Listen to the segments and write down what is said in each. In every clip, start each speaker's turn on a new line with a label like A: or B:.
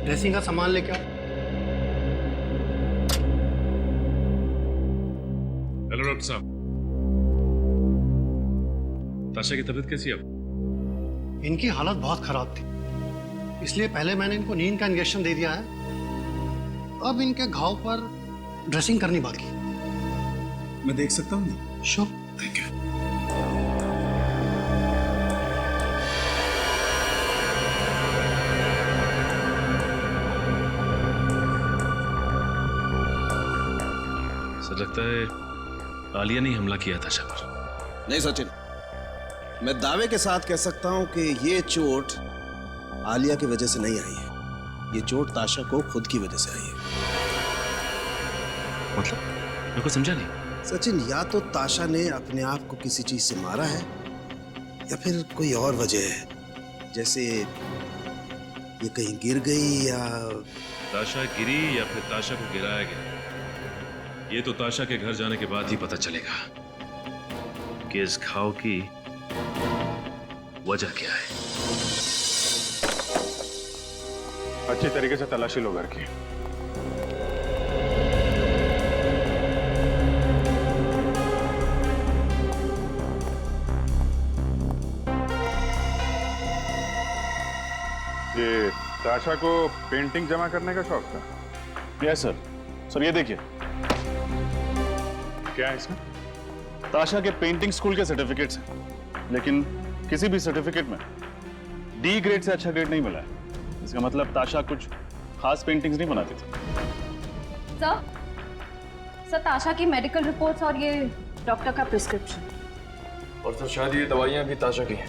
A: Dressing का सामान लेके आओ।
B: हेलो डॉक्टर साहब, ताशा की तबीयत कैसी है अब?
A: इनकी हालत बहुत खराब थी, इसलिए पहले मैंने इनको नींद का इंजेक्शन दे दिया है। अब इनके घाव पर ड्रेसिंग करनी बाकी।
C: मैं देख सकता हूँ?
A: श्योर।
C: Thank you.
B: सर लगता है आलिया ने हमला किया ताशा पर।
C: नहीं सचिन, मैं दावे के साथ कह सकता हूं कि ये चोट आलिया की वजह से नहीं आई है। ये चोट ताशा को खुद की वजह से आई है।
B: मतलब मेरे को समझा नहीं।
C: सचिन, या तो ताशा ने अपने आप को किसी चीज से मारा है या फिर कोई और वजह है, जैसे ये कहीं गिर गई या
B: ताशा गिरी या फिर ताशा को गिराया गया, ये तो ताशा के घर जाने के बाद ही पता चलेगा कि इस घाव की वजह क्या है।
D: अच्छी तरीके से तलाशी लो घर की। ये ताशा को पेंटिंग जमा करने का शौक था?
E: Yes sir. सर ये देखिए,
D: क्या है इसमें?
E: ताशा के पेंटिंग स्कूल के सर्टिफिकेट्स हैं, लेकिन किसी भी सर्टिफिकेट में डी ग्रेड से अच्छा ग्रेड नहीं मिला है। इसका मतलब ताशा कुछ खास पेंटिंग्स नहीं बनाती थी।
F: सर ताशा की मेडिकल रिपोर्ट्स और ये डॉक्टर का प्रिस्क्रिप्शन।
G: और सर शायद ये दवाइयां भी ताशा की हैं।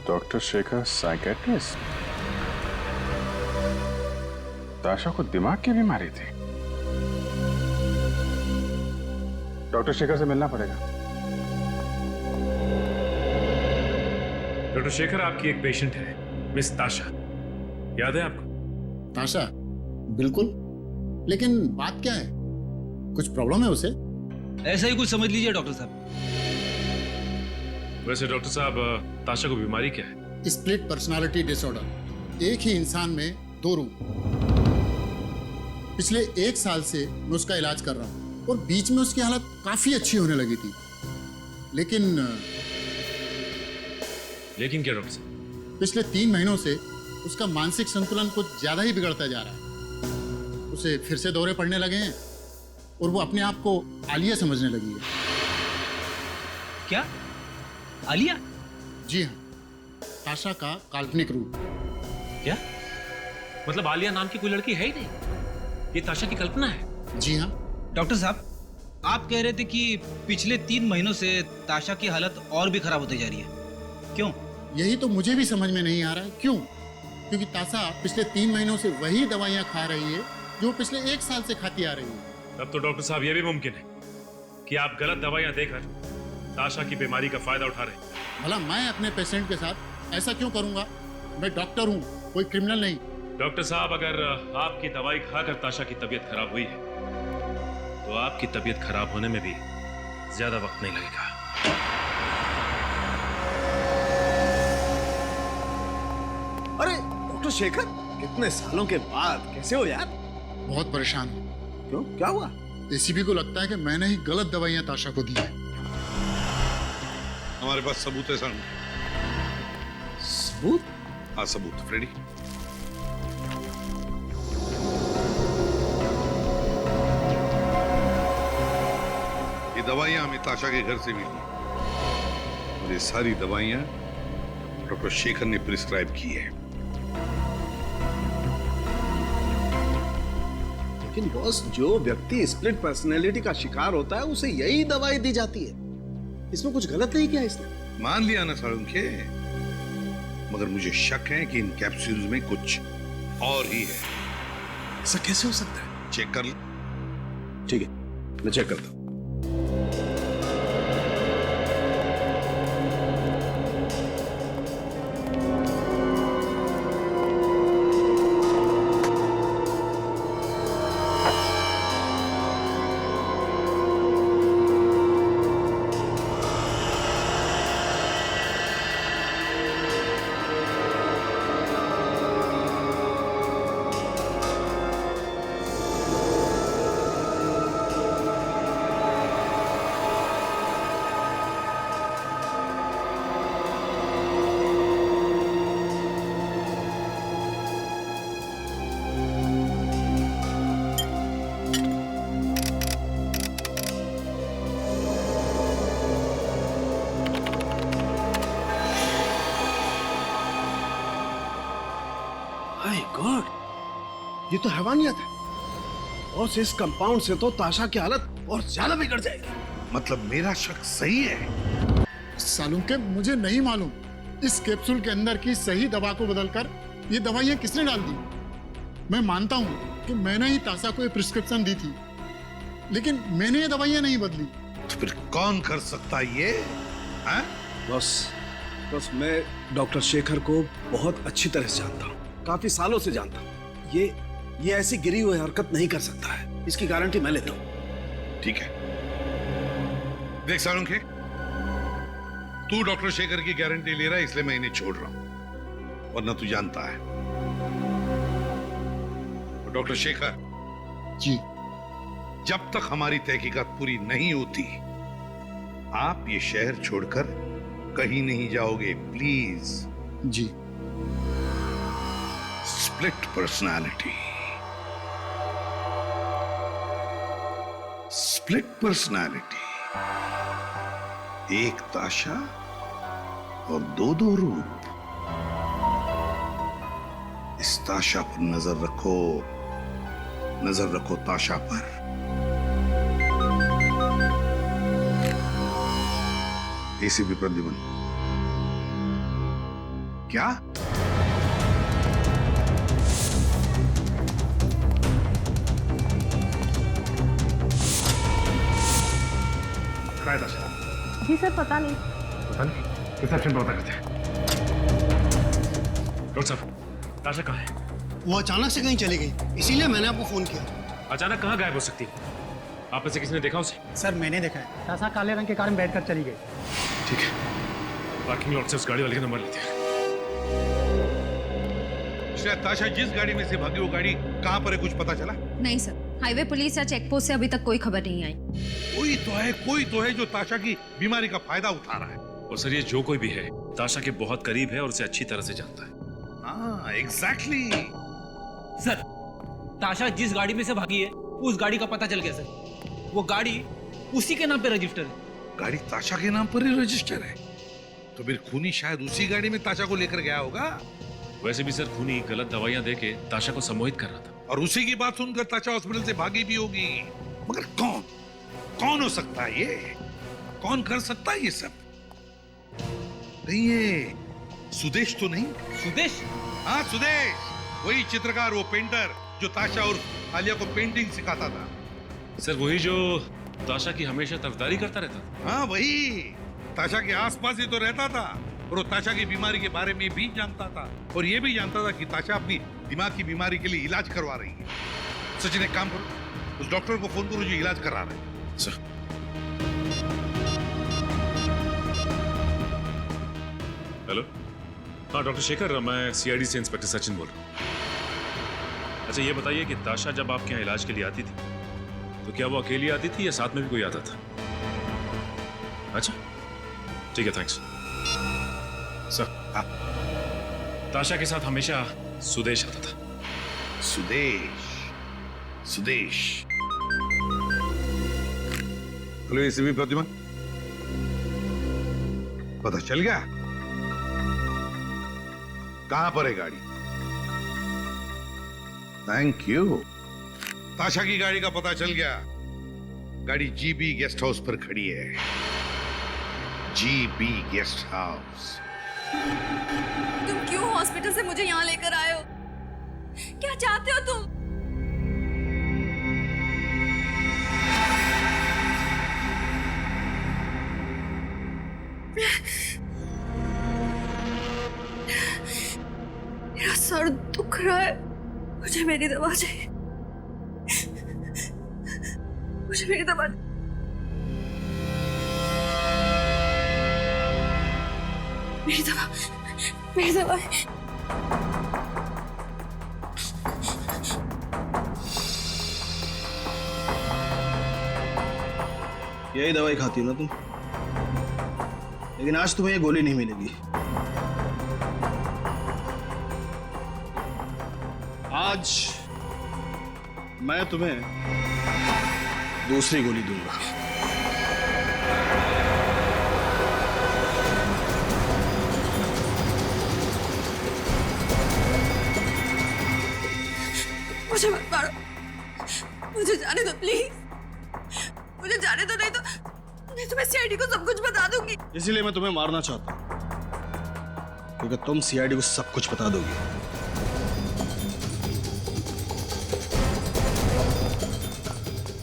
D: Doctor Shekhar psychiatrist? ताशा को दिमाग की बीमारी थी। डॉक्टर शेखर से मिलना पड़ेगा।
B: डॉक्टर शेखर, आपकी एक पेशेंट है मिस ताशा, याद है आपको?
H: ताशा? बिल्कुल, लेकिन बात क्या है? कुछ प्रॉब्लम है उसे?
I: ऐसा ही कुछ समझ लीजिए डॉक्टर साहब।
B: वैसे डॉक्टर साहब, ताशा को बीमारी क्या है?
H: Split personality disorder. एक ही इंसान में दो रूप। पिछले 1 साल से मैं उसका इलाज कर रहा हूं और बीच में उसकी हालत काफी अच्छी होने लगी थी, लेकिन
B: क्या डॉक्टर साहब?
H: पिछले 3 महीनों से उसका मानसिक संतुलन कुछ ज्यादा ही बिगड़ता जा रहा है। उसे फिर से दौरे पड़ने लगे हैं और वो अपने आप को आलिया समझने लगी है।
I: क्या? आलिया?
H: जी हाँ, ताशा का काल्पनिक रूप।
B: क्या मतलब आलिया नाम की कोई लड़की है ही नहीं? ये ताशा की कल्पना है?
H: जी हाँ।
I: डॉक्टर साहब, आप कह रहे थे कि पिछले 3 महीनों से ताशा की हालत और भी खराब होती जा रही है। क्यों?
H: यही तो मुझे भी समझ में नहीं आ रहा है, क्यों? क्योंकि ताशा पिछले 3 महीनों से वही दवाइयां खा रही है जो पिछले 1 साल से खाती आ रही है।
B: तब तो डॉक्टर साहब ये भी मुमकिन है कि आप गलत दवाइयां देकर ताशा की बीमारी का फायदा उठा रहे हैं।
H: भला मैं अपने पेशेंट के साथ ऐसा क्यों करूंगा? मैं डॉक्टर हूँ, कोई क्रिमिनल नहीं।
B: डॉक्टर साहब, अगर आपकी दवाई खाकर ताशा की तबीयत खराब हुई है तो आपकी तबीयत खराब होने में भी ज्यादा वक्त नहीं लगेगा।
C: अरे डॉक्टर शेखर, कितने सालों के बाद कैसे हो यार?
H: बहुत परेशान हूँ।
C: क्यों, क्या हुआ?
H: एसीपी को लगता है कि मैंने ही गलत दवाइयां ताशा को दी है।
J: हमारे पास सबूत है सर।
C: सबूत?
J: हाँ सबूत, फ्रेडी। ये दवाइयां हमें ताशा के घर से मिली और ये सारी दवाइयां डॉक्टर शेखर ने प्रिस्क्राइब की है।
C: लेकिन बॉस, जो व्यक्ति स्प्लिट पर्सनैलिटी का शिकार होता है उसे यही दवाई दी जाती है। इसमें कुछ गलत नहीं किया इसने।
J: मान लिया ना सारुंखे, मगर मुझे शक है कि इन कैप्सूल्स में कुछ और ही है।
C: ऐसा कैसे हो सकता है?
J: चेक कर ले।
C: ठीक है, मैं चेक करता हूं। माय गॉड, ये तो हैवानियत है। और इस कंपाउंड से तो ताशा की हालत और ज्यादा बिगड़ जाएगी।
J: मतलब मेरा शक सही है?
H: सालूम के मुझे नहीं मालूम इस कैप्सूल के अंदर की सही दवा को बदलकर ये दवाइयां किसने डाल दी। मैं मानता हूं कि मैंने ही ताशा को ये प्रिस्क्रिप्शन दी थी, लेकिन मैंने ये दवाइयां नहीं बदली।
J: तो फिर कौन कर सकता है ये? हाँ?
C: बस मैं डॉक्टर शेखर को बहुत अच्छी तरह से जानता हूँ, काफी सालों से जानता हूँ। ये ऐसी गिरी हुई हरकत नहीं कर सकता है, इसकी गारंटी मैं लेता हूँ।
J: ठीक है, देख सालुंखे, तू डॉक्टर शेखर की गारंटी ले रहा है, इसलिए मैं इन्हें छोड़ रहा हूं, वरना तू जानता है। डॉक्टर शेखर
H: जी,
J: जब तक हमारी तहकीकात पूरी नहीं होती आप ये शहर छोड़कर कहीं नहीं जाओगे, प्लीज।
H: जी।
J: स्प्लिट पर्सनालिटी, स्प्लिट पर्सनालिटी, एक ताशा और दो रूप। इस ताशा पर नजर रखो ताशा पर। एसीपी प्रद्युमन, क्या?
F: जी सर, पता नहीं।
B: किस एक्शन पर पता करते हैं? डॉक्टर साहब, ताशा कहाँ है?
A: वो अचानक से कहीं चली गई, इसीलिए मैंने आपको फोन किया।
B: अचानक कहाँ गायब हो सकती है? आप में से किसी ने देखा उसे?
A: सर मैंने देखा है, ताशा काले रंग के कार में बैठकर चली गई।
B: ठीक है, पार्किंग लॉट से उस गाड़ी वाले का नंबर लेते हैं।
J: शायद ताशा जिस गाड़ी में से भागी वो गाड़ी कहाँ पर है, कुछ पता चला?
F: नहीं सर, हाईवे पुलिस या चेक पोस्ट से अभी तक कोई खबर नहीं आई।
J: कोई तो है जो ताशा की बीमारी का फायदा उठा रहा है।
B: और सर, ये जो कोई भी है ताशा के बहुत करीब है और उसे अच्छी तरह से जानता है।
J: हाँ, एग्जैक्टली।
I: सर, ताशा जिस गाड़ी में से भागी है उस गाड़ी का पता चल गया सर। वो गाड़ी उसी के नाम पे रजिस्टर है।
J: गाड़ी ताशा के नाम पर ही रजिस्टर है, तो फिर खूनी शायद उसी गाड़ी में ताशा को लेकर गया होगा।
B: वैसे भी सर, खूनी गलत दवाइयां देके ताशा को सम्मोहित कर रहा था,
J: और उसी की बात सुनकर ताशा हॉस्पिटल से भागी भी होगी। मगर कौन हो सकता है ये? कौन कर सकता है ये सब? नहीं, ये सुदेश तो नहीं?
I: सुदेश?
J: हाँ, सुदेश, वही चित्रकार, वो पेंटर जो ताशा और आलिया को पेंटिंग सिखाता था।
B: सर वही जो ताशा की हमेशा तरफदारी करता रहता था।
J: हाँ, वही ताशा के आसपास ही तो रहता था, और वो ताशा की बीमारी के बारे में भी जानता था, और ये भी जानता था कि ताशा अपनी दिमाग की बीमारी के लिए इलाज करवा रही है। सचिन, एक काम करो, उस डॉक्टर को फोन करो जो इलाज करा रहा है।
B: सर, हेलो, हाँ डॉक्टर शेखर, मैं सीआईडी से इंस्पेक्टर सचिन बोल रहा हूँ। अच्छा ये बताइए कि ताशा जब आपके यहाँ इलाज के लिए आती थी तो क्या वो अकेली आती थी या साथ में भी कोई आता था? अच्छा ठीक है, थैंक्स सर। हाँ, ताशा के साथ हमेशा सुदेश आता था।
J: सुदेश। हेलो एसीपी प्रद्युमन, पता चल गया कहां पर है गाड़ी? Thank you. ताशा की गाड़ी का पता चल गया। गाड़ी जीबी गेस्ट हाउस पर खड़ी है। GB guest house.
F: तुम क्यों हॉस्पिटल से मुझे यहाँ लेकर आए हो? क्या चाहते हो तुम? मेरा सर दुख रहा है, मुझे मेरी दवा चाहिए। मुझे मेरी दवा। मेरी दवा।
C: यही दवाई खाती हो ना तुम? लेकिन आज तुम्हें ये गोली नहीं मिलेगी। आज मैं तुम्हें दूसरी गोली दूंगा।
F: मुझे मत मारो, मुझे जाने दो प्लीज, मुझे जाने दो, नहीं तो मैं सीआईडी को सब कुछ बता दूंगी।
C: इसीलिए मैं तुम्हें मारना चाहता हूँ, क्योंकि तुम सीआईडी को सब कुछ बता दोगी।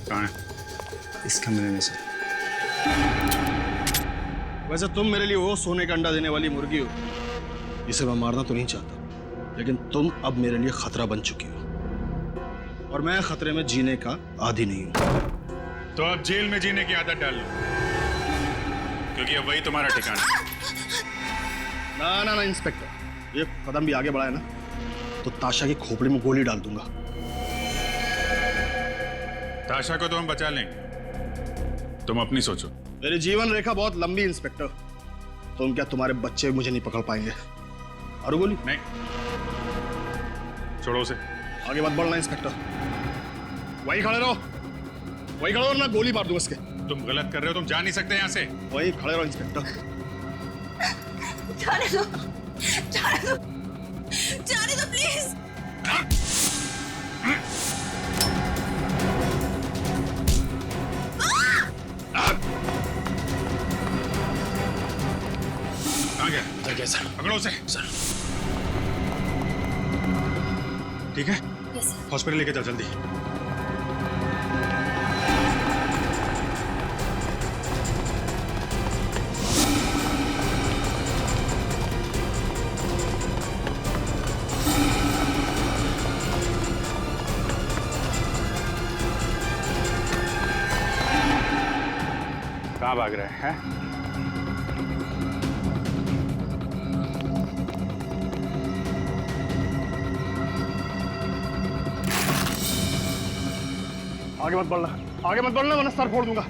B: कहाँ है?
C: इस कमरे में से। वैसे तुम मेरे लिए वो सोने का अंडा देने वाली मुर्गी हो जिसे मैं मारना तो नहीं चाहता, लेकिन तुम अब मेरे लिए खतरा बन चुकी हो और मैं खतरे में जीने का आदी नहीं हूं।
B: तो अब जेल में जीने की आदत डाल लो, क्योंकि अब वही तुम्हारा ठिकाना है।
C: ना इंस्पेक्टर, ये कदम भी आगे बढ़ाए ना तो ताशा की खोपड़ी में गोली डाल दूंगा।
B: ताशा को तो हम बचा लेंगे, तुम अपनी सोचो।
C: मेरी जीवन रेखा बहुत लंबी इंस्पेक्टर, तुम क्या तुम्हारे बच्चे मुझे नहीं पकड़ पाएंगे। और गोली
B: नहीं, छोड़ो उसे।
C: आगे मत बढ़ना इंस्पेक्टर, वही खड़े रहो, वही खड़े रहो, मैं गोली मार दूंगा इसके।
B: तुम गलत कर रहे हो, तुम जा नहीं सकते यहाँ से।
C: वही खड़े रहो इंस्पेक्टर।
F: जाने दो, जाने दो, जाने दो प्लीज।
B: कहाँ गया?
C: इधर गया सर।
B: पकड़ो उसे।
C: सर
B: ठीक है, हॉस्पिटल लेके जाओ जल्दी।
E: कहाँ भाग रहे हैं?
C: आगे मत बढ़ना, आगे मत बढ़ना वरना सर फोड़ दूंगा।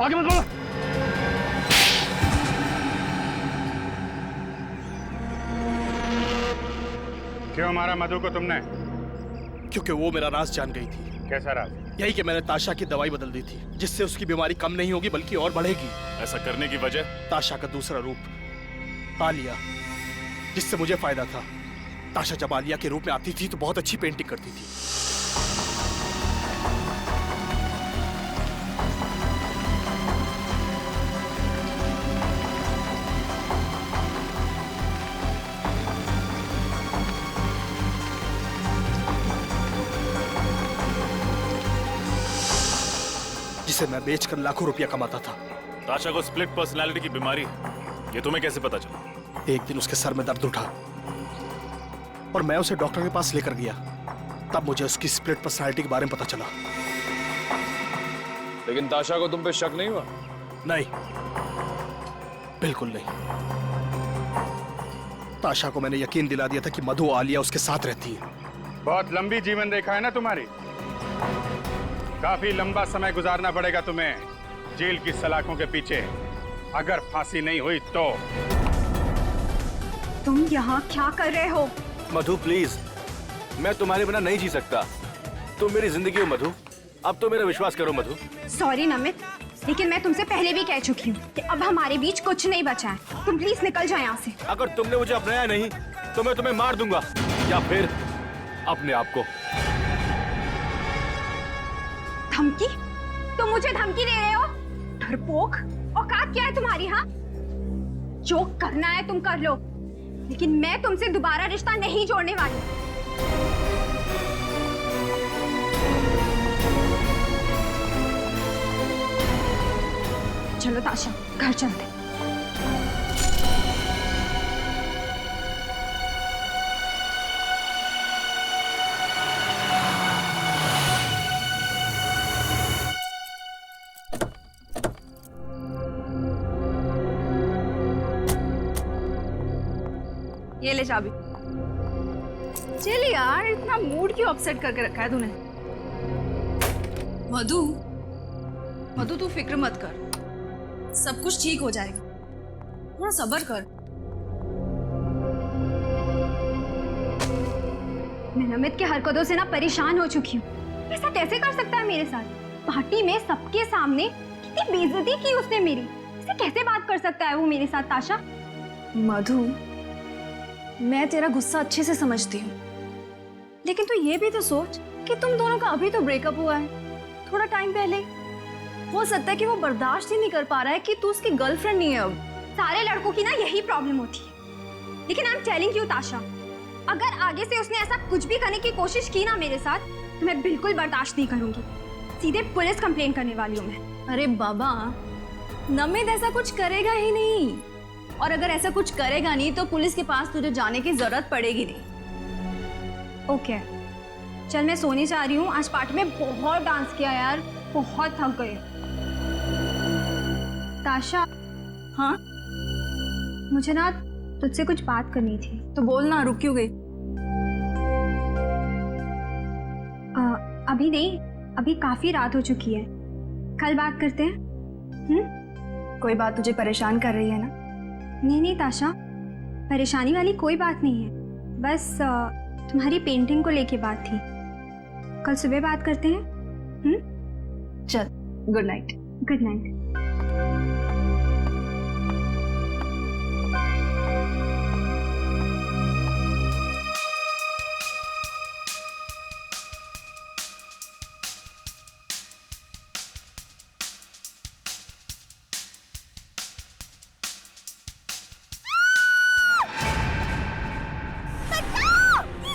C: आगे मत बढ़ना।
E: क्यों मारा मधु को तुमने?
C: क्योंकि वो मेरा राज जान गई थी।
E: कैसा राज?
C: यही कि मैंने ताशा की दवाई बदल दी थी, जिससे उसकी बीमारी कम नहीं होगी बल्कि और बढ़ेगी।
E: ऐसा करने की वजह?
C: ताशा का दूसरा रूप आलिया, जिससे मुझे फायदा था। ताशा जब आलिया के रूप में आती थी तो बहुत अच्छी पेंटिंग करती थी। जिसे मैं बेचकर लाखों रुपया कमाता था।
E: ताशा को स्प्लिट पर्सनालिटी की बीमारी है, ये तुम्हें कैसे पता चला?
C: एक दिन उसके सर में दर्द उठा और मैं उसे डॉक्टर के पास लेकर गया, तब मुझे उसकी स्प्लिट पर्सनालिटी के बारे में पता चला।
G: लेकिन ताशा को तुम पे शक नहीं हुआ?
C: नहीं, बिल्कुल नहीं। ताशा को मैंने यकीन दिला दिया था कि मधु आलिया उसके साथ रहती है।
E: बहुत लंबी जीवन रेखा है ना तुम्हारी, काफी लंबा समय गुजारना पड़ेगा तुम्हें जेल की सलाखों के पीछे, अगर फांसी नहीं हुई तो।
F: तुम यहाँ क्या कर रहे हो?
G: मधु प्लीज, मैं तुम्हारे बिना नहीं जी सकता। तुम मेरी जिंदगी हो मधु, अब तो मेरा विश्वास करो मधु।
F: सॉरी नमित, लेकिन मैं तुमसे पहले भी कह चुकी हूँ कि अब हमारे बीच कुछ नहीं बचा है। तुम प्लीज निकल जाओ यहाँ से।
G: अगर तुमने मुझे अपनाया नहीं तो मैं तुम्हें मार दूंगा, या फिर अपने आप को।
F: धमकी? तुम मुझे धमकी दे रहे हो? डरपोक, औकात क्या है तुम्हारी? हाँ, जो करना है तुम कर लो, लेकिन मैं तुमसे दोबारा रिश्ता नहीं जोड़ने वाली। चलो ताशा, घर चलते। ये ले चाबी। चल यार, इतना मूड क्यों अपसेट करके रखा है तूने? मधु, मधु तू फिक्र मत कर, सब कुछ ठीक हो जाएगा, थोड़ा सब्र कर। मैं नमित के हरकतों से ना परेशान हो चुकी हूँ। ऐसा कैसे कर सकता है मेरे साथ? पार्टी में सबके सामने कितनी बेइज्जती की उसने मेरी। ऐसे कैसे बात कर सकता है वो मेरे साथ? ताशा,
K: मधु, मैं तेरा गुस्सा अच्छे से समझती हूँ,
F: लेकिन तू ये भी तो सोच कि तुम दोनों का अभी तो ब्रेकअप हुआ है, थोड़ा टाइम पहले। हो सकता है कि वो बर्दाश्त ही नहीं कर पा रहा है कि तू उसकी गर्लफ्रेंड नहीं है अब। सारे लड़कों की ना यही प्रॉब्लम होती है। लेकिन आई एम टेलिंग यू ताशा, अगर आगे से उसने ऐसा कुछ भी करने की कोशिश की ना मेरे साथ, तो मैं बिल्कुल बर्दाश्त नहीं करूंगी। सीधे पुलिस कंप्लेन करने वाली हूँ मैं।
K: अरे बाबा, नमित ऐसा कुछ करेगा ही नहीं, और अगर ऐसा कुछ करेगा नहीं तो पुलिस के पास तुझे जाने की जरूरत पड़ेगी नहीं।
F: ओके, चल मैं सोने जा रही हूँ। आज पार्टी में बहुत डांस किया यार, बहुत थक गई। ताशा,
K: हाँ
F: मुझे ना तुझसे कुछ बात करनी थी।
K: तो बोलना, रुक क्यों गई?
F: अभी नहीं, अभी काफी रात हो चुकी है, कल बात करते हैं।
K: कोई बात तुझे परेशान कर रही है ना?
F: नहीं ताशा, परेशानी वाली कोई बात नहीं है, बस तुम्हारी पेंटिंग को लेके बात थी। कल सुबह बात करते हैं।
K: चल, गुड नाइट।
F: Good night.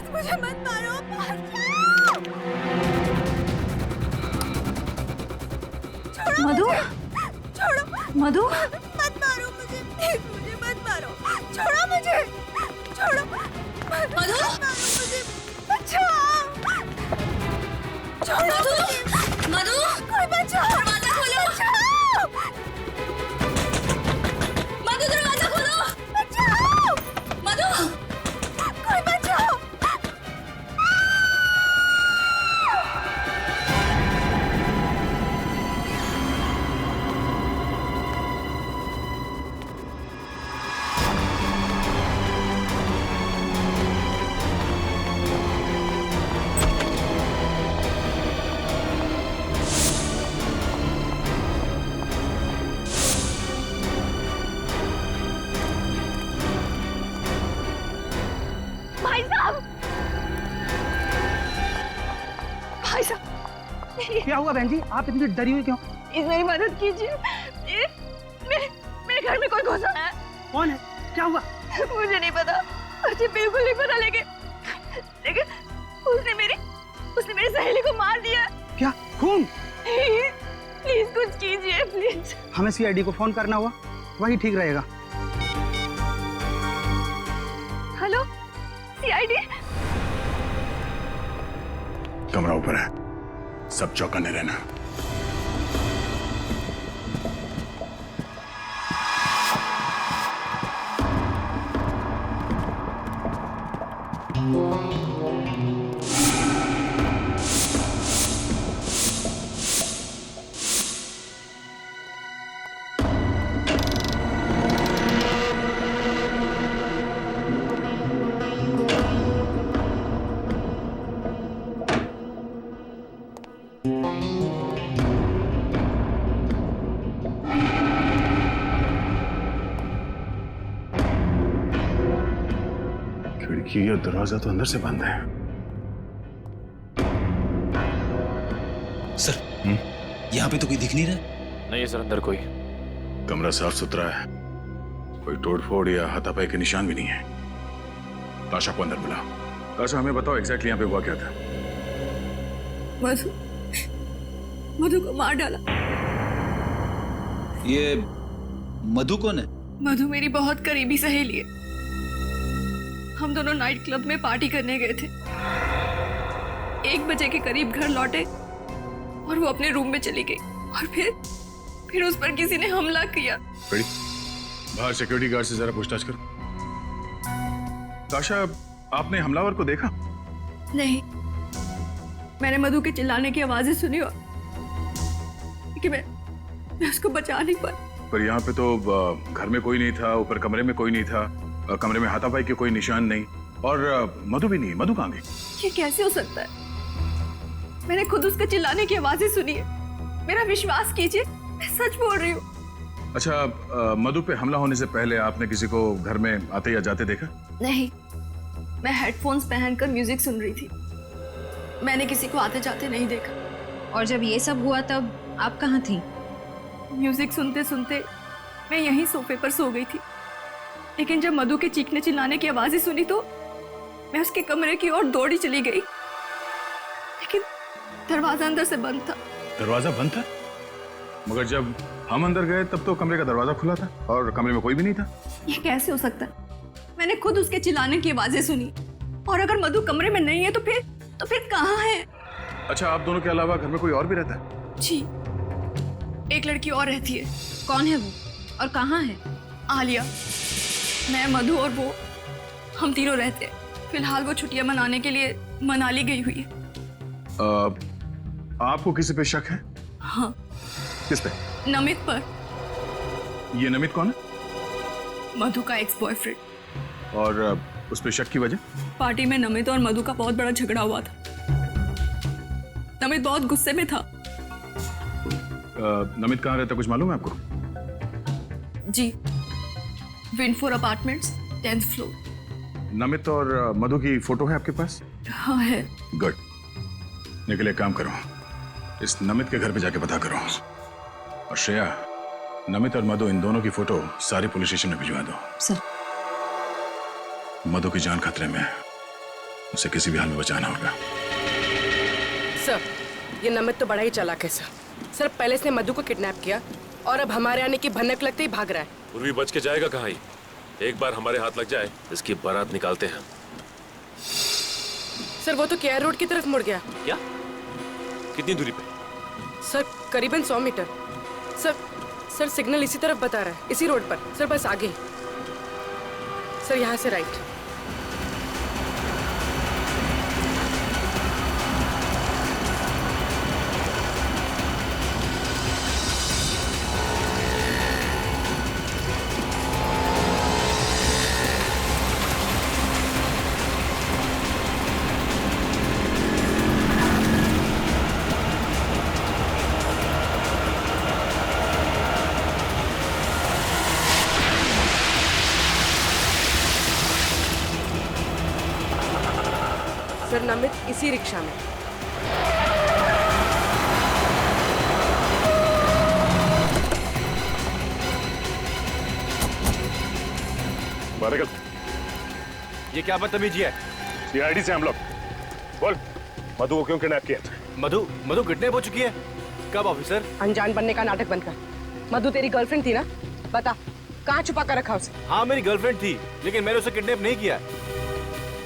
K: मुझे मत मारो, मधु, छोड़ो मधु, मत मारो मुझे, प्लीज मुझे मत मारो, छोड़ो मुझे, छोड़ो मधु, मुझे बचाओ, छोड़ो मधु, कोई बचाओ, दरवाजा खोलो, मधु दरवाजा खोलो, बचाओ मधु, कोई बचाओ।
L: क्या हुआ बहन जी, आप इतनी डरी हुई क्यों?
K: मेरी मदद कीजिए, मेरे घर में कोई घुसा है।
L: कौन है, क्या हुआ?
K: मुझे नहीं पता, मुझे बिल्कुल नहीं पता, लेकिन उसने मेरी सहेली को मार दिया।
L: क्या, खून?
K: प्लीज कुछ कीजिए, प्लीज।
L: हमें सीआईडी को फोन करना हुआ, वही ठीक रहेगा।
K: Hello, CID?
C: कमरा ऊपर है, सब चौकन्ने रहना। खिड़की और दरवाजा तो अंदर से बंद है।
I: सर, यहाँ पे तो कोई दिख नहीं रहा।
G: नहीं है सर, अंदर कोई।
C: कमरा साफ सुथरा है, कोई तोड़फोड़ या हाथापाई के निशान भी नहीं है। ताशा को अंदर बुला। ताशा, हमें बताओ एग्जैक्टली यहाँ पे हुआ क्या था?
K: मधु को मार डाला।
I: ये मधु कौन है?
K: मधु मेरी बहुत करीबी सहेली है। हम दोनों नाइट क्लब में पार्टी करने गए थे। 1 बजे के करीब घर लौटे और वो अपने रूम में चली गई, और फिर उस पर किसी ने हमला किया।
C: बाहर सिक्योरिटी गार्ड से जरा पूछताछ करो। ताशा, आपने हमलावर को देखा?
K: नहीं, मैंने मधु के चिल्लाने की आवाजें सुनी और कि मैं उसको बचा नहीं पाई।
C: पर यहाँ पे तो घर में कोई नहीं था, ऊपर कमरे में कोई नहीं था, कमरे में हाथापाई के कोई निशान नहीं, और मधु भी नहीं। मधु कहाँ गई?
K: ये कैसे हो सकता है? मैंने खुद उसके चिल्लाने की आवाजें सुनी है, मेरा विश्वास कीजिए, मैं सच बोल रही हूँ।
C: अच्छा, मधु पे हमला होने से पहले आपने किसी को घर में आते या जाते देखा?
K: नहीं, मैं हेडफोन्स पहनकर म्यूजिक सुन रही थी। मैंने किसी को आते जाते नहीं देखा।
F: और जब ये सब हुआ तब आप कहाँ थी?
K: म्यूजिक सुनते सुनते मैं यहीं सोफे पर सो गई थी, लेकिन जब मधु के चीखने चिल्लाने की आवाजें सुनी तो मैं उसके कमरे की ओर दौड़ी चली गई, लेकिन दरवाजा अंदर से बंद था।
D: दरवाजा बंद था? मगर जब हम अंदर गए तब तो कमरे का दरवाजा खुला था और कमरे में कोई भी नहीं था।
K: ये कैसे हो सकता है? मैंने खुद उसके चिल्लाने की आवाजें सुनी, और अगर मधु कमरे में नहीं है तो फिर कहाँ है?
D: अच्छा, आप दोनों के अलावा घर में कोई और भी रहता है?
K: जी, एक लड़की और रहती है।
F: कौन है वो और कहाँ है?
K: आलिया, मैं, मधु और वो, हम तीनों रहते हैं। फिलहाल वो छुट्टियां मनाने के लिए मनाली गई हुई है।
D: आपको किसी पे शक है?
K: हाँ।
D: किस पे?
K: नमित पर।
D: ये नमित कौन है?
K: मधु का एक्स बॉयफ्रेंड।
D: और उस पे शक की वजह?
K: पार्टी में नमित और मधु का बहुत बड़ा झगड़ा हुआ था। नमित बहुत गुस्से में था।
D: नमित कहाँ रहता कुछ मालूम है आपको?
K: जी, विंडफोर अपार्टमेंट्स, 10th फ्लोर।
D: नमित और मधु की फोटो है आपके पास?
K: हाँ है।
D: गुड। निकले, काम करो, इस नमित के घर पे जाके पता करो। और श्रेया, नमित और मधु इन दोनों की फोटो सारी पुलिस स्टेशन में भिजवा दो।
F: सर।
D: मधु की जान खतरे में है, उसे किसी भी हाल में बचाना होगा।
M: सर, ये नमित तो बड़ा ही चालाक है सर। सर, पहले इसने मधु को किडनैप किया और अब हमारे आने की भनक लगते ही भाग रहा है।
B: पूर्वी बच के जाएगा कहाँ ही? एक बार हमारे हाथ लग जाए, इसकी बारात निकालते हैं।
M: सर, वो तो केआर रोड की तरफ मुड़ गया।
B: क्या? कितनी दूरी पे?
M: सर, करीबन 100 मीटर। सर सिग्नल इसी तरफ बता रहा है, इसी रोड पर। सर, बस आगे। सर, यहाँ से राइट। सर, नमित इसी रिक्शा में।
G: ये क्या बदतमीजी है?
B: सीआईडी से हम लोग। बोल, मधु को क्यों किडनैप किया?
G: मधु किडनैप हो चुकी है? कब ऑफिसर?
M: अनजान बनने का नाटक बंद कर। मधु तेरी गर्लफ्रेंड थी ना? बता, कहाँ छुपा कर रखा उसे?
G: हाँ, मेरी गर्लफ्रेंड थी, लेकिन मैंने उसे किडनैप नहीं किया।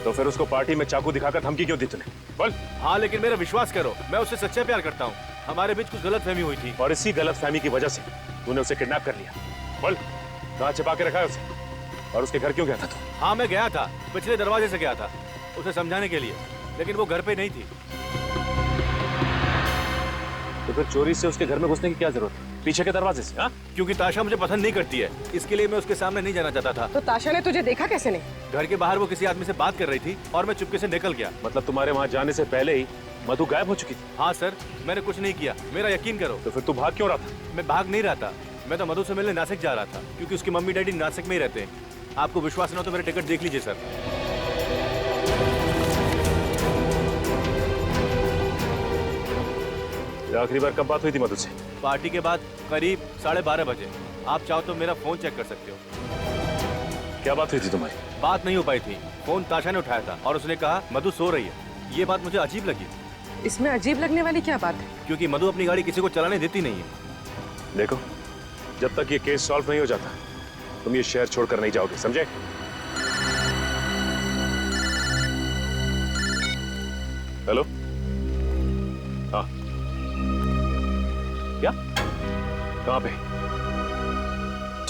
B: तो फिर उसको पार्टी में चाकू दिखाकर धमकी क्यों दी तूने? बोल।
G: हाँ, लेकिन मेरा विश्वास करो, मैं उससे सच्चा प्यार करता हूँ। हमारे बीच कुछ गलतफहमी हुई थी,
B: और इसी गलतफहमी की वजह से तूने उसे किडनैप कर लिया। बोल, कहाँ छिपा के रखा है उसे? और उसके घर क्यों गया था तू?
G: हाँ, मैं गया था, पिछले दरवाजे से गया था उसे समझाने के लिए, लेकिन वो घर पे नहीं थी।
B: तो फिर चोरी से उसके घर में घुसने की क्या जरूरत है? पीछे के दरवाजे से? हाँ?
G: क्योंकि ताशा मुझे पसंद नहीं करती है, इसके लिए मैं उसके सामने नहीं जाना चाहता था।
M: तो ताशा ने तुझे देखा कैसे नहीं?
G: घर के बाहर वो किसी आदमी से बात कर रही थी और मैं चुपके से निकल गया।
B: मतलब तुम्हारे वहाँ जाने से पहले ही मधु गायब हो चुकी थी?
G: हाँ सर, मैंने कुछ नहीं किया, मेरा यकीन करो।
B: तो फिर तू भाग क्यों रहा था?
G: मैं भाग नहीं रहा था, मैं तो मधु से मिलने नासिक जा रहा था, क्योंकि उसकी मम्मी डैडी नासिक में ही रहते हैं। आपको विश्वास न हो तो मेरे टिकट देख लीजिए सर।
B: आखिरी बार कब बात हुई थी मधु से?
G: पार्टी के बाद करीब 12:30 बजे। आप चाहो तो मेरा फोन चेक कर सकते हो।
B: क्या बात हुई थी तुम्हारी?
G: बात नहीं हो पाई थी, फोन ताशा ने उठाया था और उसने कहा मधु सो रही है। ये बात मुझे अजीब लगी।
M: इसमें अजीब लगने वाली क्या बात है?
G: क्योंकि मधु अपनी गाड़ी किसी को चलाने देती नहीं है।
B: देखो, जब तक ये केस सॉल्व नहीं हो जाता तुम ये शहर छोड़कर नहीं जाओगे, समझे? हेलो? हाँ, क्या? कहाँ पे?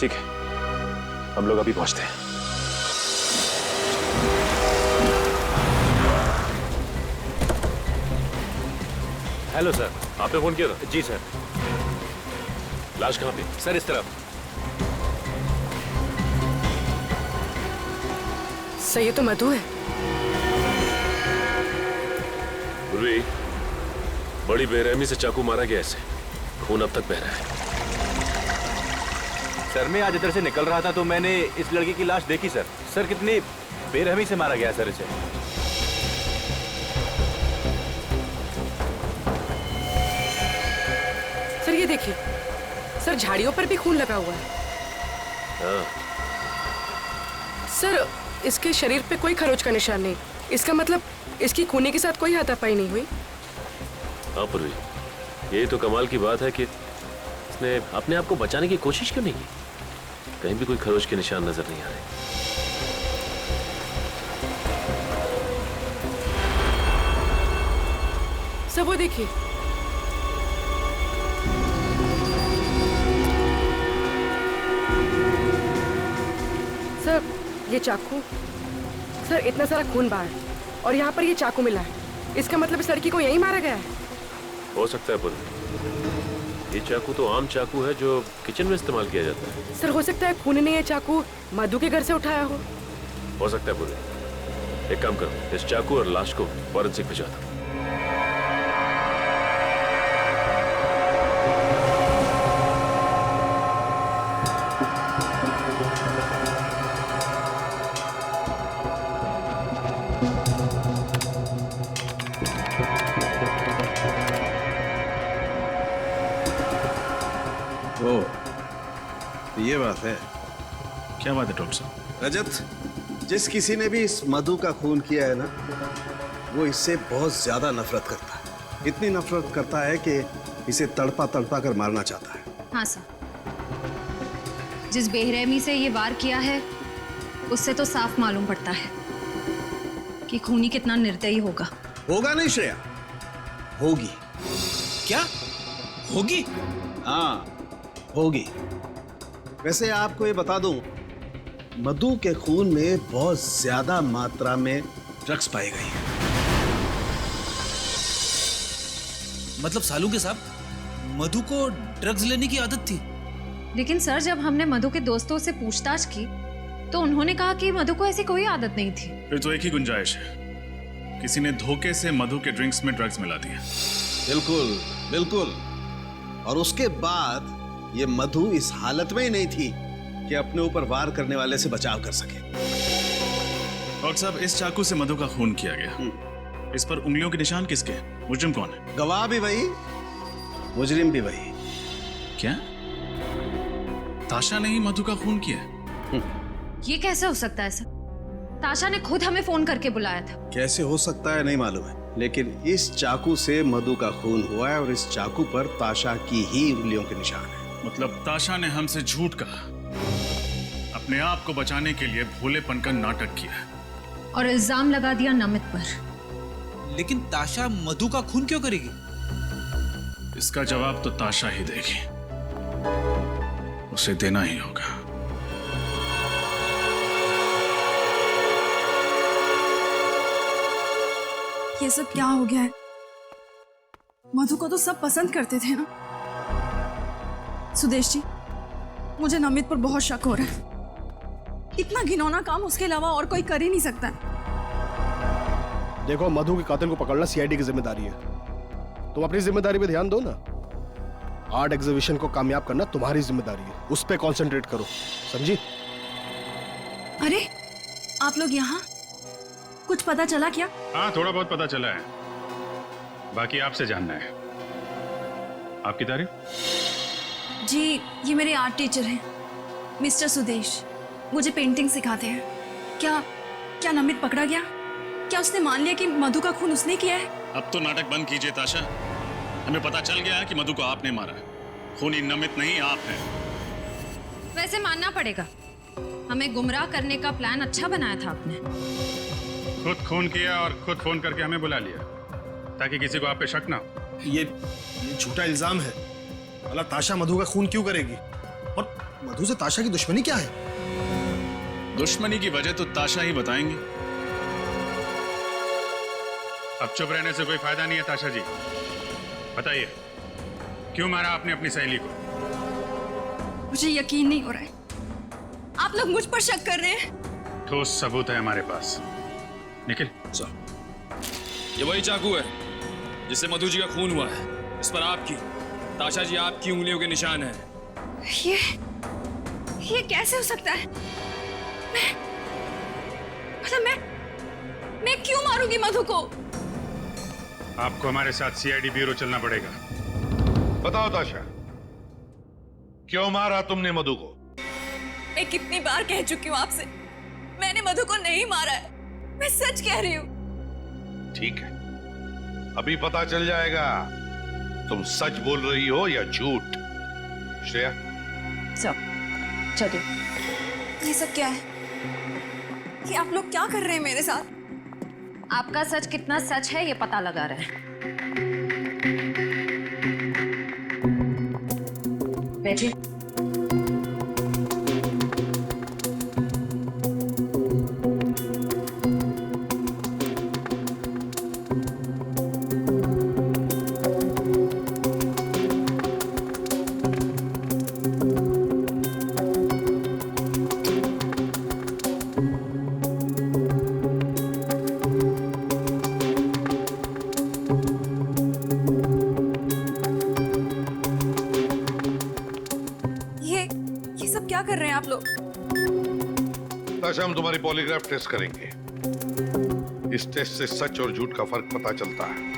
B: ठीक है, हम लोग अभी पहुंचते हैं।
G: Hello sir.
B: आपने फोन किया था?
G: जी सर।
B: लाश कहाँ पे?
G: सर इस तरफ।
M: सर, ये तो मधु है।
B: पूर्वी, बड़ी बेरहमी से चाकू मारा गया इसे, खून अब तक बह रहा है।
G: सर, मैं आज इधर से निकल रहा था तो मैंने इस लड़की की लाश देखी सर। सर, कितनी बेरहमी से मारा गया सर इसे।
M: देखिए सर, झाड़ियों पर भी खून लगा हुआ है। सर इसके शरीर पे कोई खरोच का निशान नहीं। इसका मतलब इसकी खूनी के साथ कोई हाथापाई नहीं हुई।
N: हाँ पूर्वी, ये तो कमाल की बात है कि इसने अपने आप को बचाने की कोशिश क्यों नहीं की? कहीं भी कोई खरोच के निशान नजर नहीं आ रहे।
M: सब वो देखिए, सर ये चाकू, सर इतना सारा खून बाहर और यहाँ पर ये चाकू मिला है। इसका मतलब इस लड़की को यहीं मारा गया है।
N: हो सकता है पूर्वी, ये चाकू तो आम चाकू है जो किचन में इस्तेमाल किया जाता है।
M: सर हो सकता है खूनी ने ये चाकू मधु के घर से उठाया हो
N: सकता है पूर्वी। एक काम करो, इस चाकू और लाश को फॉरेंसिक भिजवा दो।
C: ओ, ये बात है।
D: क्या बात है डॉक्टर साहब?
C: रजत, जिस किसी ने भी इस मधु का खून किया है ना, वो इससे बहुत ज्यादा नफरत करता है। इतनी नफरत करता है कि इसे तड़पा तड़पा कर मारना चाहता है।
F: हाँ सर, जिस बेरहमी से ये वार किया है उससे तो साफ मालूम पड़ता है कि खूनी कितना निर्दयी होगा।
C: होगा नहीं श्रेया, होगी।
I: क्या होगी?
C: हाँ होगी। वैसे आपको ये बता दूं, मधु के खून में बहुत ज्यादा मात्रा में ड्रग्स पाई गई है।
I: मतलब सालू के साहब, मधु को ड्रग्स लेने की आदत थी?
F: लेकिन सर जब हमने मधु के दोस्तों से पूछताछ की तो उन्होंने कहा कि मधु को ऐसी कोई आदत नहीं थी।
D: फिर तो एक ही गुंजाइश है, किसी ने धोखे से मधु के ड्रिंक्स में ड्रग्स मिला दिया।
C: बिल्कुल बिल्कुल। और उसके बाद ये मधु इस हालत में ही नहीं थी कि अपने ऊपर वार करने वाले से बचाव कर सके।
D: डॉक्टर साहब, इस चाकू से मधु का खून किया गया। इस पर उंगलियों के निशान किसके? मुजरिम कौन है?
C: गवाह भी वही, मुजरिम भी वही।
D: क्या ताशा ने ही मधु का खून किया?
F: ये कैसे हो सकता है सर? ताशा ने खुद हमें फोन करके बुलाया था।
C: कैसे हो सकता है नहीं मालूम है, लेकिन इस चाकू से मधु का खून हुआ है और इस चाकू पर ताशा की ही उंगलियों के निशान है।
D: मतलब ताशा ने हमसे झूठ कहा, अपने आप को बचाने के लिए भोलेपन का नाटक किया
F: और इल्जाम लगा दिया नमित पर।
I: लेकिन ताशा मधु का खून क्यों करेगी?
D: इसका जवाब तो ताशा ही देगी, उसे देना ही होगा।
K: ये सब क्या हो गया है? मधु को तो सब पसंद करते थे ना। सुदेश जी, मुझे नमित पर बहुत शक हो रहा है। इतना घिनौना काम उसके अलावा और कोई कर ही नहीं सकता।
C: देखो, मधु के कातिल को पकड़ना सीआईडी की जिम्मेदारी है। तुम अपनी जिम्मेदारी पे ध्यान दो ना। आर्ट एग्जीबिशन को कामयाब करना तुम्हारी जिम्मेदारी है, उस पे कंसंट्रेट करो, समझी?
K: अरे आप लोग यहाँ, कुछ पता चला क्या?
D: हाँ, थोड़ा बहुत पता चला है, बाकी आपसे जानना है। आपकी तारीफ?
K: जी, ये मेरे आर्ट टीचर हैं, मिस्टर सुदेश। मुझे पेंटिंग सिखाते हैं। क्या नमित पकड़ा गया? क्या उसने मान लिया कि मधु का खून उसने किया है?
D: अब तो नाटक बंद कीजिए ताशा। हमें पता चल गया है कि मधु को आपने मारा है। खूनी नमित नहीं, आप हैं।
F: वैसे मानना पड़ेगा, हमें गुमराह करने का प्लान अच्छा बनाया था आपने।
D: खुद खून किया और खुद फोन करके हमें बुला लिया ताकि किसी को आप पे शक ना हो।
C: ये झूठा इल्जाम है। भला ताशा मधु का खून क्यों करेगी? और मधु से ताशा की दुश्मनी क्या है?
D: दुश्मनी की वजह तो ताशा ही बताएंगे। अब चुप रहने से कोई फायदा नहीं है ताशा जी, बताइए क्यों मारा आपने अपनी सहेली को?
K: मुझे यकीन नहीं हो रहा है, आप लोग मुझ पर शक कर रहे हैं।
D: ठोस सबूत है हमारे पास। निखिल,
O: ये वही चाकू है जिससे मधु जी का खून हुआ है। इस पर आपकी, ताशा जी आपकी उंगलियों के निशान हैं।
K: ये कैसे हो सकता है? मैं क्यों मारूंगी मधु को?
D: आपको हमारे साथ सीआईडी ब्यूरो चलना पड़ेगा।
J: बताओ ताशा, क्यों मारा तुमने मधु को?
K: मैं कितनी बार कह चुकी हूँ आपसे, मैंने मधु को नहीं मारा है। मैं सच कह रही हूँ।
J: ठीक है, अभी पता चल जाएगा तुम सच बोल रही हो या झूठ। श्रेया,
F: चलिए।
K: ये सब क्या है? ये आप लोग क्या कर रहे हैं मेरे साथ?
F: आपका सच कितना सच है ये पता लगा रहे हैं। बैठिए।
K: क्या कर रहे हैं आप लोग?
J: ताशा, हम तुम्हारी पॉलीग्राफ टेस्ट करेंगे। इस टेस्ट से सच और झूठ का फर्क पता चलता है।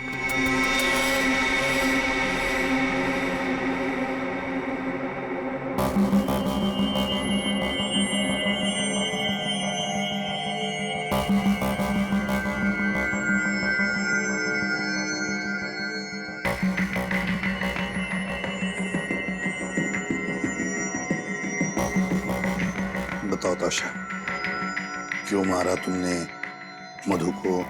P: बताओ ताशा, क्यों मारा तुमने मधु को?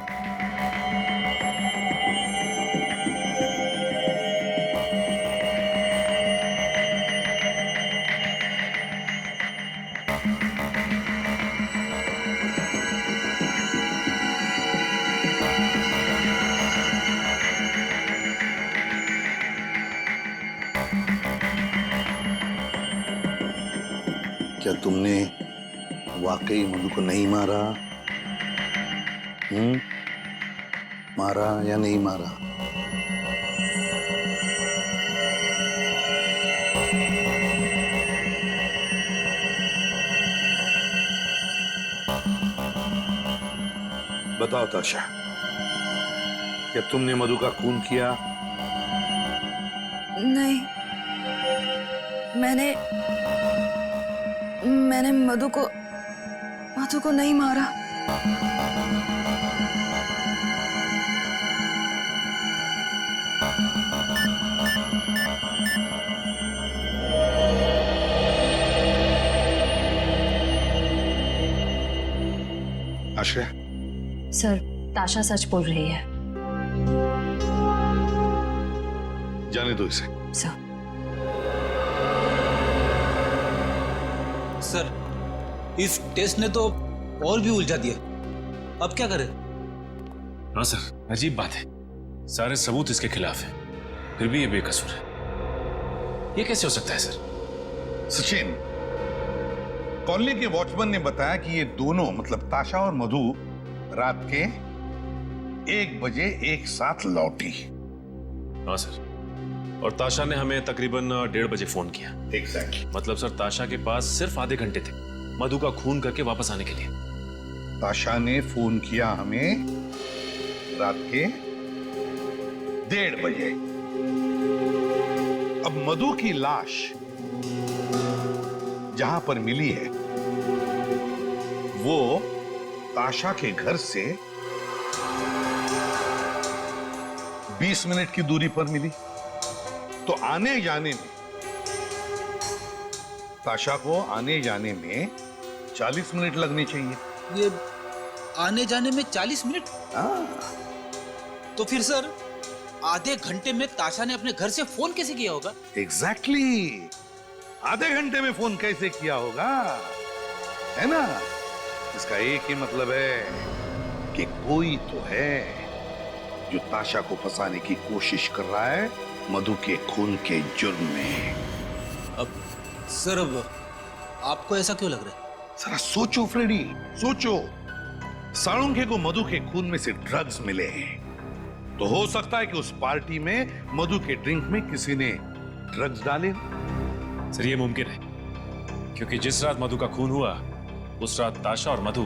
P: क्या तुमने वाकई मधु को नहीं मारा? मारा या नहीं मारा? बताओ ताशा, क्या तुमने मधु का खून किया?
K: नहीं, मैंने मधु को नहीं मारा।
J: आश्रय,
F: सर, ताशा सच बोल रही है।
J: जाने दो इसे।
I: सर, इस टेस्ट ने तो और भी उलझा दिया। अब क्या करें?
B: हाँ सर, अजीब बात है, सारे सबूत इसके खिलाफ हैं, फिर भी ये बेकसूर है। ये कैसे हो सकता है सर?
J: सचिन, कॉलोनी के वॉचमैन ने बताया कि ये दोनों मतलब ताशा और मधु रात के 1 बजे एक साथ लौटी।
B: हाँ सर, और ताशा ने हमें तकरीबन 1:30 बजे फोन किया।
J: एग्जैक्टली।
B: मतलब सर, ताशा के पास सिर्फ आधे घंटे थे मधु का खून करके वापस आने के लिए।
J: ताशा ने फोन किया हमें रात के 1:30 बजे। अब मधु की लाश जहां पर मिली है वो ताशा के घर से 20 मिनट की दूरी पर मिली, तो आने जाने में ताशा को आने जाने में 40 मिनट लगने चाहिए।
I: ये आने जाने में 40 मिनट? तो फिर सर, आधे घंटे में ताशा ने अपने घर से फोन कैसे किया होगा?
J: एग्जैक्टली, आधे घंटे में फोन कैसे किया होगा, है ना? इसका एक ही मतलब है कि कोई तो है जो ताशा को फंसाने की कोशिश कर रहा है मधु के खून के जुर्म में।
I: अब सर, अब आपको ऐसा क्यों लग रहा है?
J: जरा सोचो फ्रेडी, सोचो। साळुंखे को मधु के खून में से ड्रग्स मिले हैं, तो हो सकता है कि उस पार्टी में मधु के ड्रिंक में किसी ने ड्रग्स डाले।
B: सर, ये मुमकिन है, क्योंकि जिस रात मधु का खून हुआ उस रात ताशा और मधु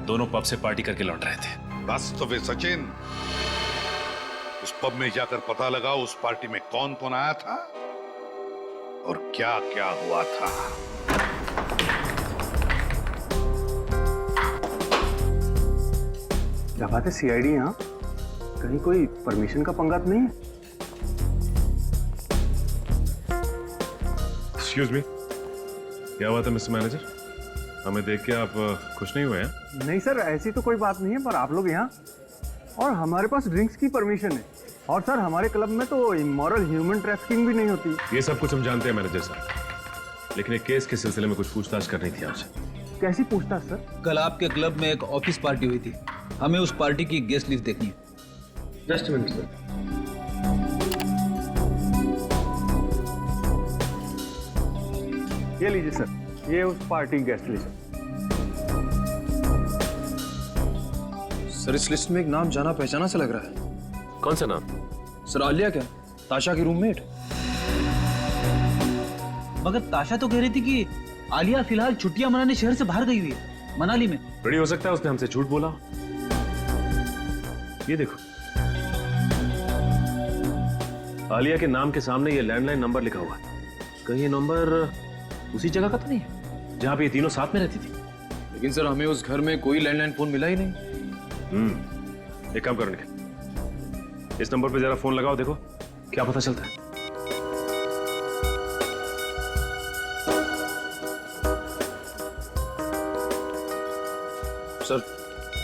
B: दोनों पब से पार्टी करके लौट रहे थे।
J: बस तो फिर सचिन, उस पब में जाकर पता लगाओ उस पार्टी में कौन कौन आया था और क्या क्या हुआ था।
L: क्या बात है, सीआईडी यहाँ? कहीं कोई परमिशन का पंगा तो नहीं है?
B: एक्सक्यूज मी, क्या बात है मिस्टर मैनेजर? हमें देख के आप खुश नहीं हुए हैं?
L: नहीं सर, ऐसी तो कोई बात नहीं है, पर आप लोग यहाँ और हमारे पास ड्रिंक्स की परमिशन है। और सर, हमारे क्लब में तो इमोरल ह्यूमन ट्रैफिकिंग भी नहीं होती।
B: ये सब कुछ हम जानते हैं मैनेजर साहब, लेकिन एक केस के सिलसिले में कुछ पूछताछ करनी थी आपसे।
L: कैसी पूछताछ सर?
I: कल आपके क्लब में एक ऑफिस पार्टी हुई थी, हमें उस पार्टी की गेस्ट लिस्ट देखनी है।
L: Just minute sir. ये लीजिए सर, ये उस पार्टी गेस्ट लिस्ट।
Q: सर, इस लिस्ट में एक नाम जाना पहचाना से लग रहा है।
N: कौन सा नाम?
Q: सर, आलिया क्या? ताशा की रूममेट।
I: मगर ताशा तो कह रही थी कि आलिया फिलहाल छुट्टियां मनाने शहर से बाहर गई हुई है, मनाली में।
B: बड़ी हो सकता है उसने हमसे झूठ बोला। ये देखो, आलिया के नाम के सामने ये लैंडलाइन नंबर लिखा हुआ है। कहीं ये नंबर उसी जगह का तो नहीं है जहां पे ये तीनों साथ में रहती थी?
Q: लेकिन सर, हमें उस घर में कोई लैंडलाइन फोन मिला ही नहीं।
B: एक काम करो निखिल, इस नंबर पे जरा फोन लगाओ, देखो क्या पता चलता है।
Q: सर,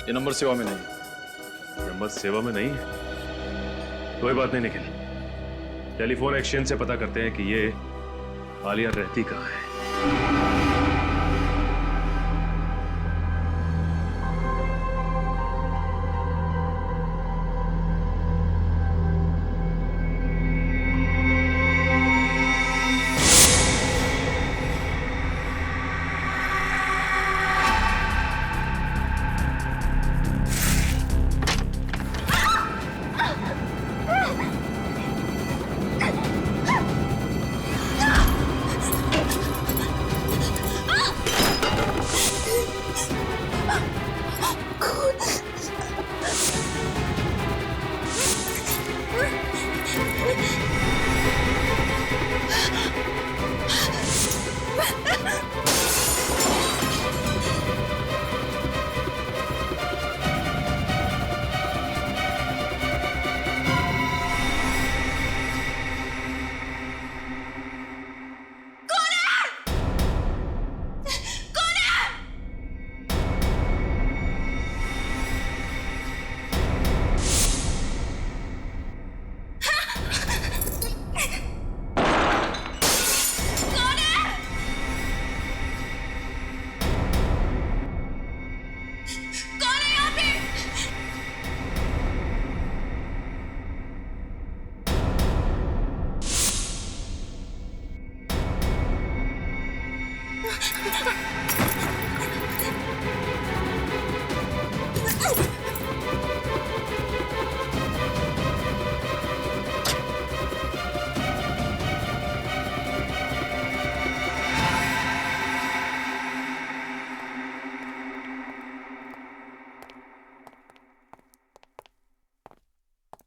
Q: ये नंबर सेवा में नहीं है।
B: नंबर सेवा में नहीं है? कोई बात नहीं निखिल, टेलीफोन एक्सचेंज से पता करते हैं कि ये आलिया रहती कहाँ है।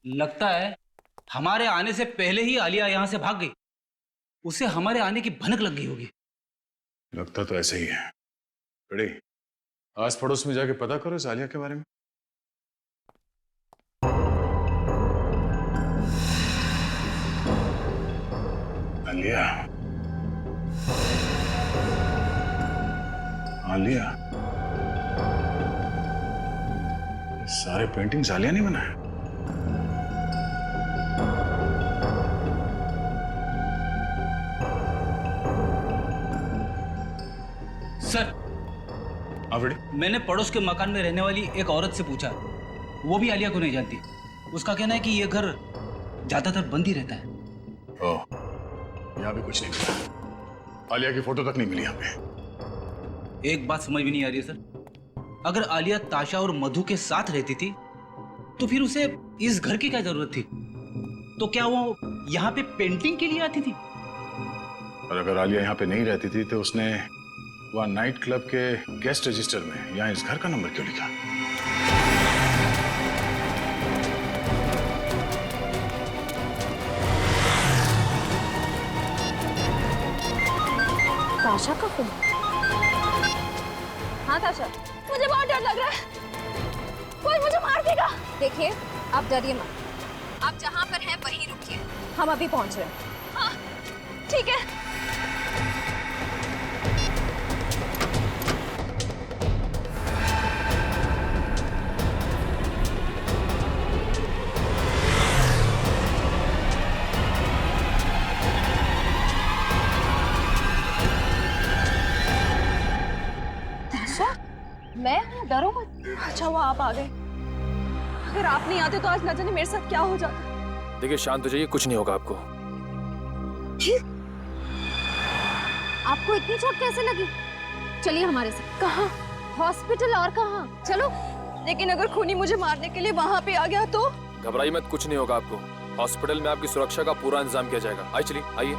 I: लगता है हमारे आने से पहले ही आलिया यहां से भाग गई। उसे हमारे आने की भनक लग गई होगी।
D: लगता तो ऐसे ही है। बड़े आस पड़ोस में जाके पता करो इस आलिया के बारे में। आलिया, आलिया, सारे पेंटिंग्स आलिया ने बनाए?
I: सर, मैंने पड़ोस के मकान में रहने वाली एक औरत से पूछा, वो भी आलिया को नहीं जानती। उसका कहना है कि ये घर ज्यादातर बंद ही रहता है।
D: ओह, यहाँ भी कुछ नहीं मिला। आलिया की फोटो तक नहीं मिली यहाँ पे।
I: एक बात समझ में नहीं आ रही है सर, अगर आलिया ताशा और मधु के साथ रहती थी तो फिर उसे इस घर की क्या जरूरत थी? तो क्या वो यहाँ पे पेंटिंग के लिए आती थी?
D: और अगर आलिया यहाँ पे नहीं रहती थी तो उसने वहाँ नाइट क्लब के गेस्ट रजिस्टर में यहाँ इस घर का नंबर क्यों लिखा?
F: ताशा का फोन? हाँ ताशा, मुझे बहुत डर लग रहा है, कोई मुझे मार देगा। देखिए, आप डरिए मत, आप जहाँ पर हैं वहीं रुकिए, हम अभी पहुँच रहे हैं। हाँ, ठीक है। मैं हूँ, डरो मत। अच्छा हुआ आप आ गए, अगर आप नहीं आते तो आज न जाने मेरे साथ क्या हो जाता।
Q: देखिए शांत हो जाइए, कुछ नहीं होगा आपको।
F: आपको इतनी चोट कैसे लगी? चलिए हमारे साथ। कहाँ? हॉस्पिटल। और कहाँ? चलो। लेकिन अगर खूनी मुझे मारने के लिए वहाँ पे आ गया तो?
Q: घबराइए मत, कुछ नहीं होगा आपको। हॉस्पिटल में आपकी सुरक्षा का पूरा इंतजाम किया जाएगा। आइए चलिए, आइए।